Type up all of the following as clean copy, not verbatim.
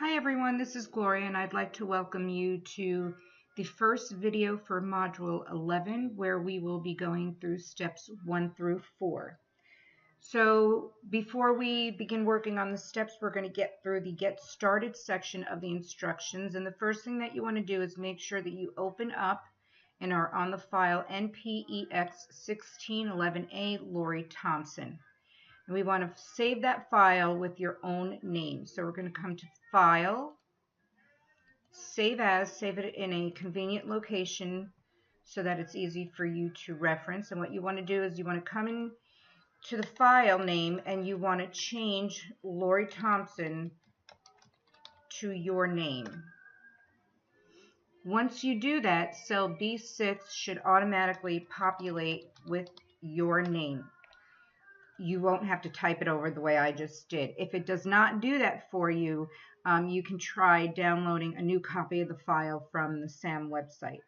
Hi everyone, this is Gloria and I'd like to welcome you to the first video for Module 11 where we will be going through steps 1 through 4. So before we begin working on the steps, we're going to get through the Get Started section of the instructions, and the first thing that you want to do is make sure that you open up and are on the file NPEX1611A Lori Thompson. And we want to save that file with your own name. So we're going to come to File, Save As, save it in a convenient location so that it's easy for you to reference. And what you want to do is you want to come in to the file name and you want to change Lori Thompson to your name. Once you do that, cell B6 should automatically populate with your name. You won't have to type it over the way I just did. If it does not do that for you, you can try downloading a new copy of the file from the SAM website.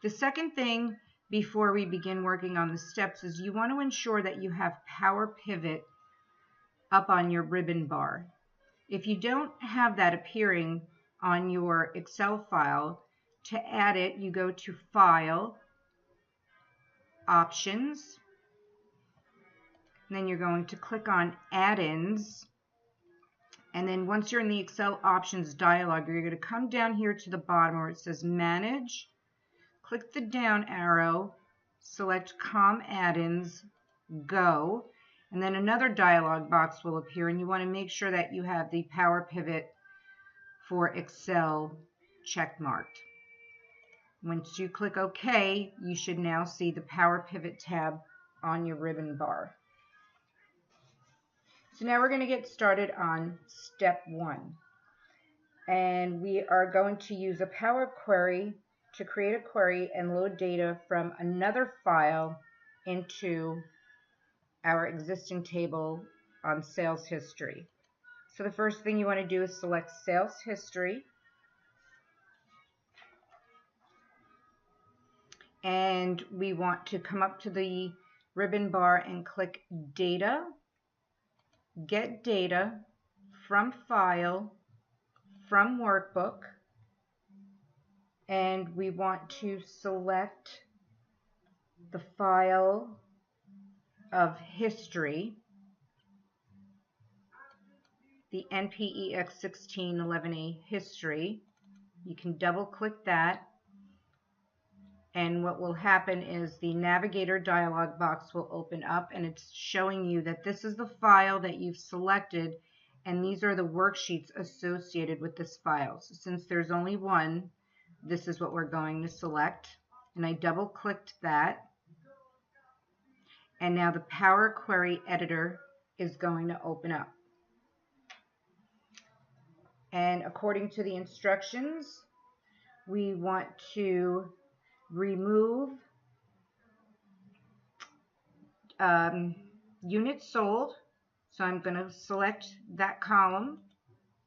The second thing before we begin working on the steps is you want to ensure that you have Power Pivot up on your ribbon bar. If you don't have that appearing on your Excel file, to add it, you go to File, Options, and then you're going to click on Add-ins. And then once you're in the Excel Options dialog, you're going to come down here to the bottom where it says Manage. Click the down arrow, select COM Add-ins, Go, and then another dialog box will appear, and you want to make sure that you have the Power Pivot for Excel checkmarked. Once you click OK, you should now see the Power Pivot tab on your ribbon bar. So now we're going to get started on step 1. And we are going to use a Power Query to create a query and load data from another file into our existing table on sales history. So the first thing you want to do is select sales history. And we want to come up to the ribbon bar and click Data, Get Data from File, from Workbook, and we want to select the file of history, the NPEX1611A history. You can double click that, and what will happen is the navigator dialog box will open up and it's showing you that this is the file that you've selected and these are the worksheets associated with this file. So since there's only one, this is what we're going to select, and I double clicked that, and now the Power Query editor is going to open up. And according to the instructions, we want to remove units sold. So I'm going to select that column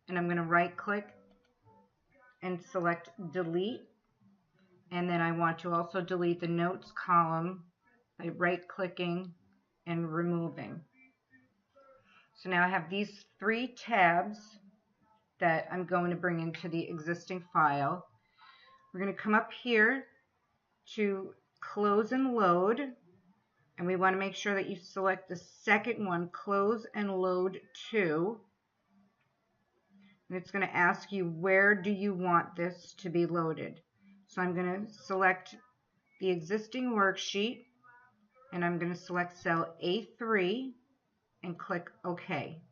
and I'm going to right click and select delete, and then I want to also delete the notes column by right clicking and removing. So now I have these 3 tabs that I'm going to bring into the existing file. We're going to come up here to close and load, and we want to make sure that you select the second one, close and load to, and it's going to ask you where do you want this to be loaded. So I'm going to select the existing worksheet and I'm going to select cell A3 and click OK.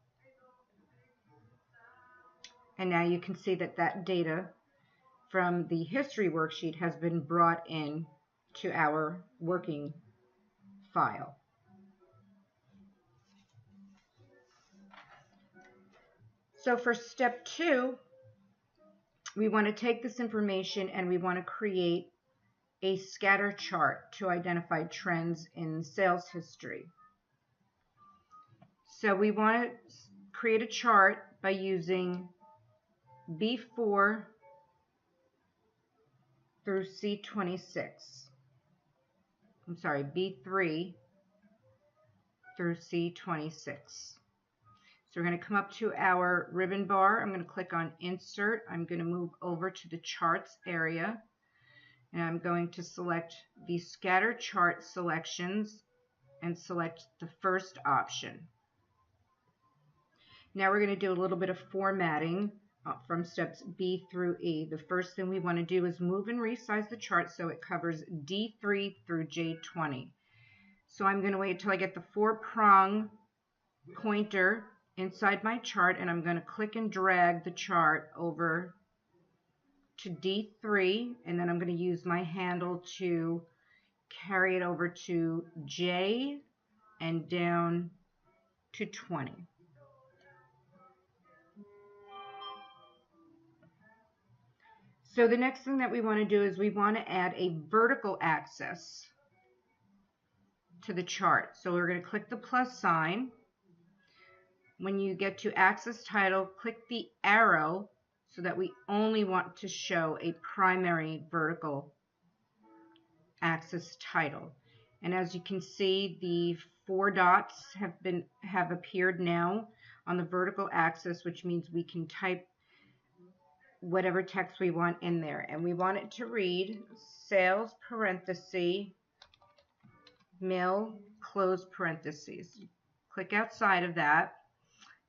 And now you can see that that data from the history worksheet has been brought in to our working file. So for step 2, we want to take this information and we want to create a scatter chart to identify trends in sales history. So we want to create a chart by using B4 through C26. I'm sorry, B3 through C26. So we're going to come up to our ribbon bar. I'm going to click on Insert. I'm going to move over to the Charts area. And I'm going to select the Scatter Chart selections and select the first option. Now we're going to do a little bit of formatting from steps B through E. The first thing we want to do is move and resize the chart so it covers D3 through J20. So I'm going to wait until I get the 4-prong pointer inside my chart, and I'm going to click and drag the chart over to D3, and then I'm going to use my handle to carry it over to J and down to 20. So the next thing that we want to do is we want to add a vertical axis to the chart. So we're going to click the plus sign. When you get to axis title, click the arrow so that we only want to show a primary vertical axis title. And as you can see, the 4 dots have appeared now on the vertical axis, which means we can type whatever text we want in there. And we want it to read sales parenthesis mill close parentheses. Click outside of that,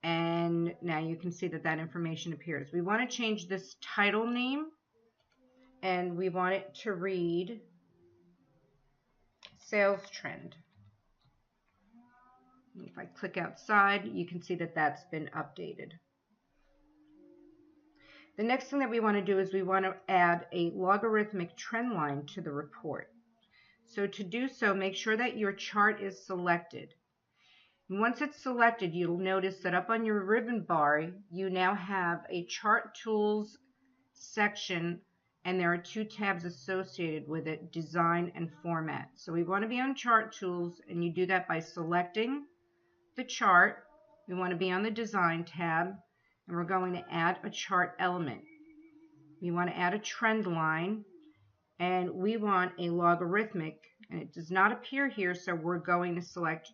and now you can see that that information appears. We want to change this title name, and we want it to read sales trend. If I click outside, you can see that that's been updated. The next thing that we want to do is we want to add a logarithmic trend line to the report. So to do so, make sure that your chart is selected. And once it's selected, you'll notice that up on your ribbon bar, you now have a Chart Tools section, and there are 2 tabs associated with it, Design and Format. So we want to be on Chart Tools, and you do that by selecting the chart. We want to be on the Design tab, and we're going to add a chart element. We want to add a trend line, and we want a logarithmic, and it does not appear here, so we're going to select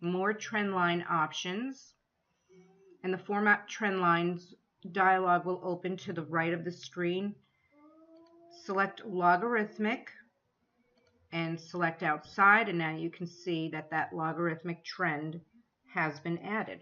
More Trend Line Options, and the Format Trend Lines dialog will open to the right of the screen. Select Logarithmic and select Outside, and now you can see that that logarithmic trend has been added.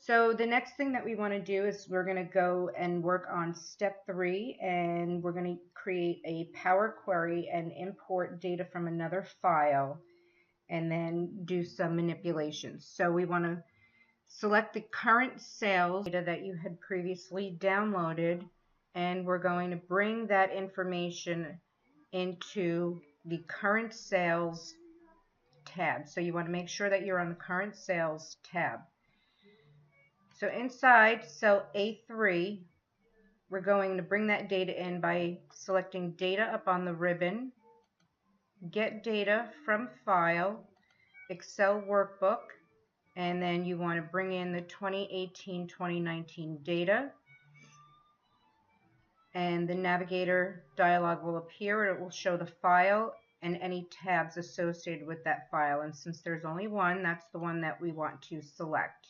So the next thing that we want to do is we're going to go and work on step 3, and we're going to create a Power Query and import data from another file and then do some manipulations. So we want to select the current sales data that you had previously downloaded, and we're going to bring that information into the current sales tab. So you want to make sure that you're on the current sales tab. So inside cell A3, we're going to bring that data in by selecting Data up on the ribbon, Get Data from File, Excel Workbook, and then you want to bring in the 2018-2019 data. And the Navigator dialog will appear, and it will show the file and any tabs associated with that file. And since there's only one, that's the one that we want to select.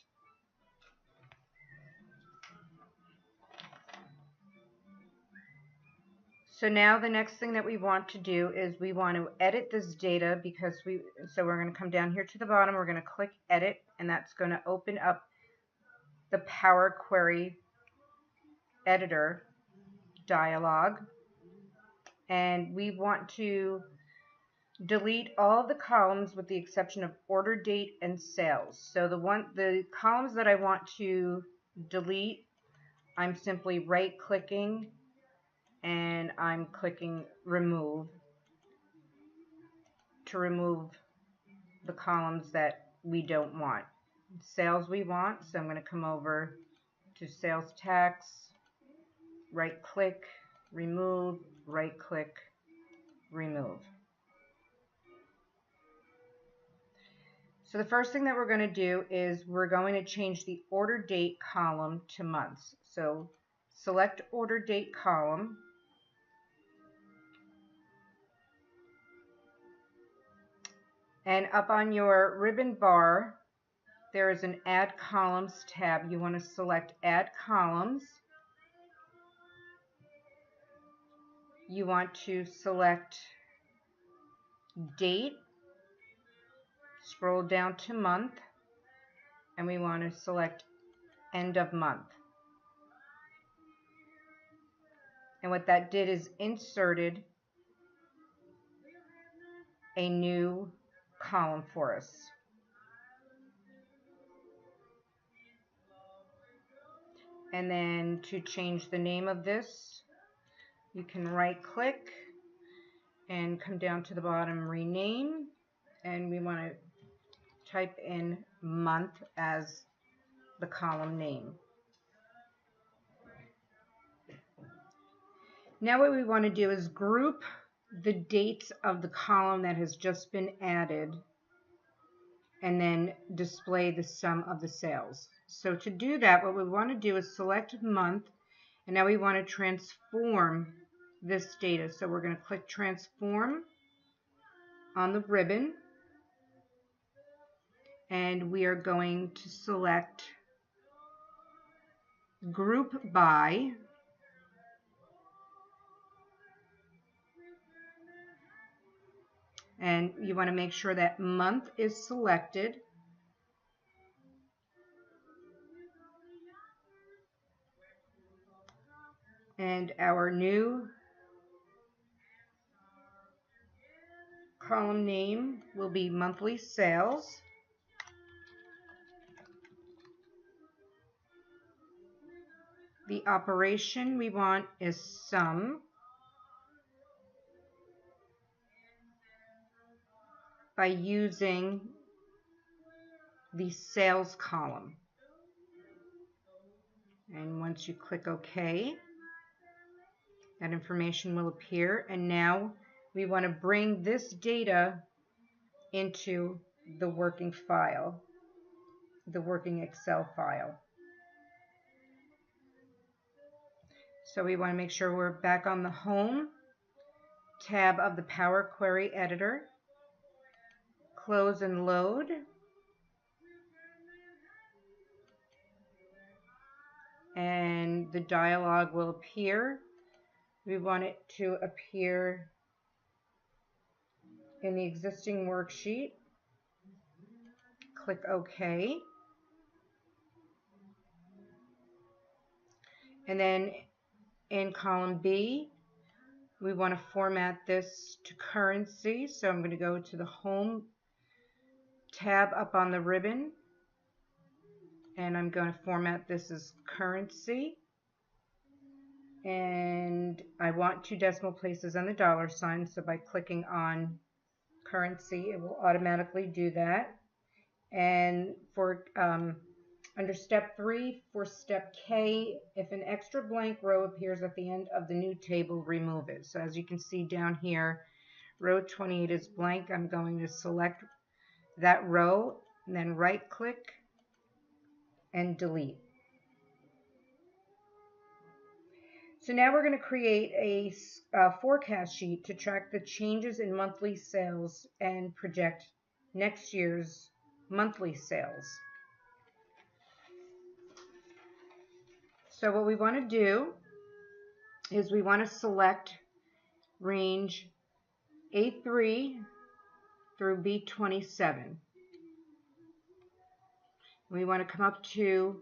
So now the next thing that we want to do is we want to edit this data, because so we're going to come down here to the bottom, we're going to click Edit, and that's going to open up the Power Query Editor dialog. And we want to delete all of the columns with the exception of order date and sales. So the columns that I want to delete, I'm simply right clicking and I'm clicking remove to remove the columns that we don't want. Sales we want, so I'm going to come over to sales tax, right click, remove, right click, remove. So the first thing that we're going to do is we're going to change the order date column to months. So select order date column, And up on your ribbon bar, there is an Add Columns tab. You want to select Add Columns. You want to select Date, scroll down to Month, and we want to select End of Month. And what that did is inserted a new column for us. And then to change the name of this, you can right click and come down to the bottom, rename, and we want to type in month as the column name. Now what we want to do is group the dates of the column that has just been added and then display the sum of the sales. So to do that, what we want to do is select month, and now we want to transform this data. So we're going to click transform on the ribbon, and we are going to select group by, and you want to make sure that month is selected. And our new column name will be monthly sales. The operation we want is sum by using the sales column. And once you click OK, that information will appear. And now we want to bring this data into the working file, the working Excel file. So we want to make sure we're back on the Home tab of the Power Query Editor. Close and load. And the dialog will appear. We want it to appear in the existing worksheet. Click OK. And then in column B, we want to format this to currency. So I'm going to go to the Home tab up on the ribbon, and I'm going to format this as currency. And I want 2 decimal places on the $sign, so by clicking on currency, it will automatically do that. And for under step 3, for step K, if an extra blank row appears at the end of the new table, remove it. So as you can see down here, row 28 is blank. I'm going to select that row and then right click and delete. So now we're going to create a forecast sheet to track the changes in monthly sales and project next year's monthly sales. So what we want to do is we want to select range A3 through B27. We want to come up to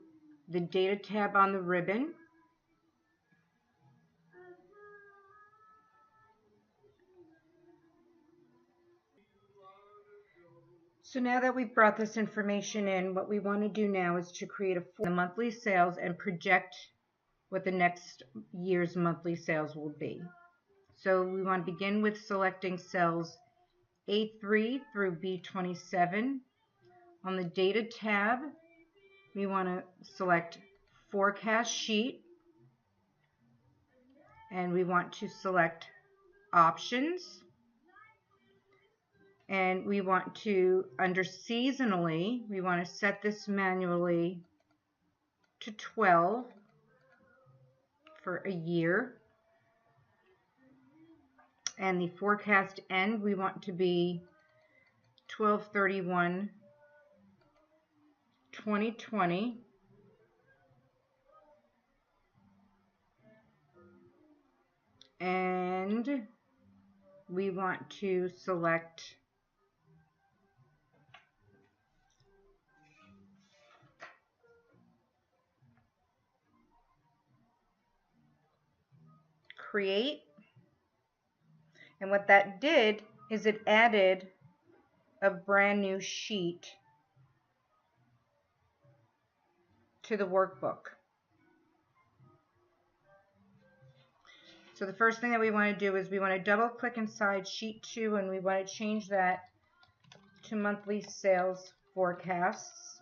the Data tab on the ribbon. So now that we've brought this information in, what we want to do now is to create the monthly sales and project what the next year's monthly sales will be. So we want to begin with selecting cells A3 through B27. On the Data tab, we want to select Forecast Sheet, and we want to select Options. And we want to, under seasonally, we want to set this manually to 12 for a year. And the forecast end, we want to be 12/31/2020. And we want to select create. And what that did is it added a brand new sheet to the workbook. So the first thing that we want to do is we want to double click inside sheet 2 and we want to change that to monthly sales forecasts.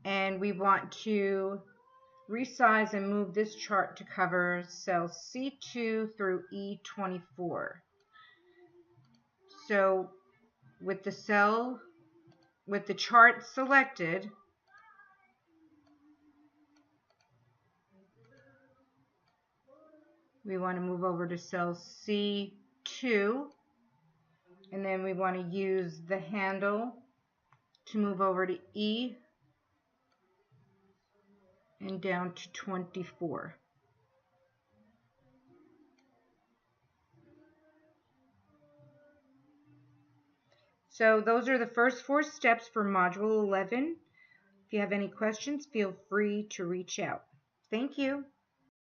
And we want to resize and move this chart to cover cells C2 through E24. So with the chart selected, we want to move over to cell C2, and then we want to use the handle to move over to E and down to 24. So those are the first 4 steps for Module 11. If you have any questions, feel free to reach out. Thank you.